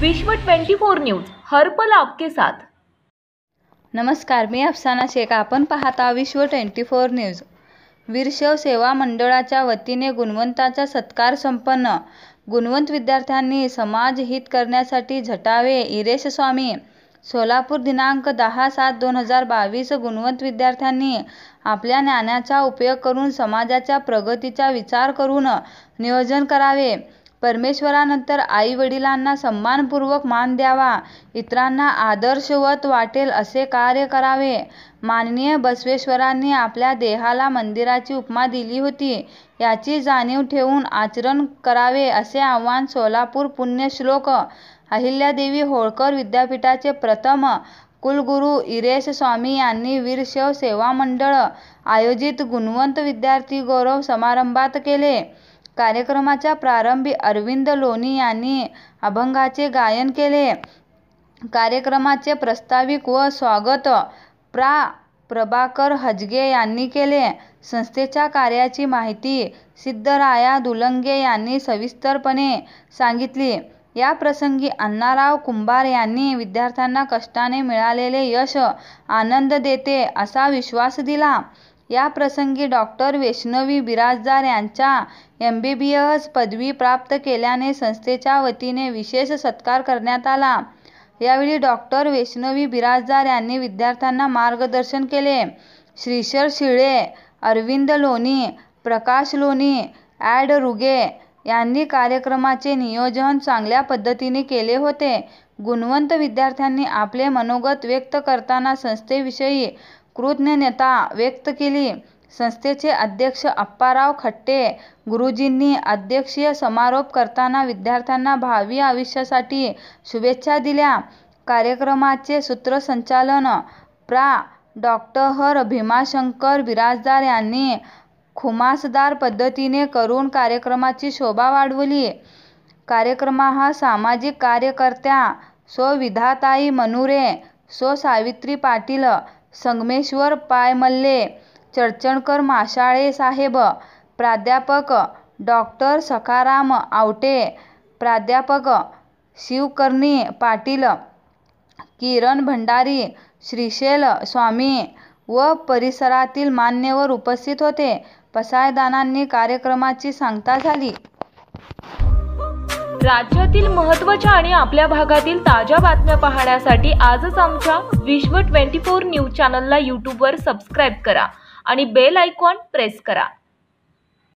विश्व 24 न्यूज हर पल आपके साथ। नमस्कार, मी अफसाना शेख। आपण पाहता विश्व 24 न्यूज। वीरशैव सेवा मंडळाच्या वतीने गुणवंताचा सत्कार संपन्न। गुणवंत विद्यार्थ्यांनी समाज हित करण्यासाठी झटावे। इरेश स्वामी, सोलापूर दिनांक 10/7/2022। गुणवंत विद्यार्थ्यांनी आपल्या ज्ञानाचा उपयोग करून समाजाच्या प्रगतीचा विचार करून नियोजन करावे। परमेश्वरानंतर आई वडिलांना सन्मानपूर्वक मान द्यावा। इतरांना आदर्शवत वाटेल असे कार्य करावे। माननीय बसवेश्वरांनी आपल्या देहाला मंदिराची उपमा दिली होती, याची जाणीव ठेवून आचरण करावे असे आवाहन सोलापूर पुण्यश्लोक अहिल्यादेवी होळकर विद्यापीठाचे प्रथम कुलगुरू इरेश स्वामी यांनी वीरशैव सेवा मंडळ आयोजित गुणवंत विद्यार्थी गौरव समारंभात केले। कार्यक्रमाच्या प्रारंभी अरविंद लोणी यांनी अभंगाचे गायन केले। कार्यक्रमाचे प्रास्ताविक व स्वागत प्रा. प्रभाकर हजगे यांनी केले। संस्थेच्या कार्याची माहिती सिद्धराया दुलंगे यांनी सविस्तरपणे सांगितली। या प्रसंगी अण्णाराव कुंभार यांनी विद्यार्थ्यांना कष्टाने मिळालेले यश आनंद देते असा विश्वास दिला। या प्रसंगी डॉक्टर वैष्णवी बिराजदार यांच्या MBBS पदवी प्राप्त केल्याने संस्थेच्या वतीने विशेष सत्कार करण्यात आला। यावेळी डॉक्टर वैष्णवी बिराजदार यांनी विद्यार्थ्यांना मार्गदर्शन केले। श्रीशर शिळे, अरविंद लोणी, प्रकाश लोणी, ॲड रुगे यांनी कार्यक्रमाचे नियोजन चांगल्या पद्धतीने केले होते। गुणवंत विद्यार्थ्यांनी आपले मनोगत व्यक्त करताना संस्थेविषयी कृतज्ञता व्यक्त केली। संस्थेचे अध्यक्ष अप्पाराव खट्टे गुरुजींनी अध्यक्षीय समारोप करताना विद्यार्थ्यांना भावी आयुष्यासाठी शुभेच्छा दिल्या। कार्यक्रमाचे सूत्रसंचालन प्रा. डॉ. भीमाशंकर बिराजदार यांनी खुमासदार पद्धतीने करून कार्यक्रमाची शोभा वाढवली। कार्यक्रमाहा सामाजिक कार्यकर्त्या सौ विधाताई मनुरे, सौ सावित्री पाटील, संगमेश्वर पायमल्ले, चर्चणकर माशाळे साहेब, प्राध्यापक डॉ. सखाराम आवटे, प्राध्यापक शिवकर्णी पाटील, किरण भंडारी, श्रीशैल स्वामी व परिसरातील मान्यवर उपस्थित होते। पसायदानांनी कार्यक्रमाची सांगता झाली। राज्यातील महत्त्वाच्या आणि आपल्या भागातील ताज्या बातम्या पाहण्यासाठी आजच आमच्या विश्व 24 न्यूज चॅनलला YouTube वर सबस्क्राईब करा आणि बेल आयकॉन प्रेस करा।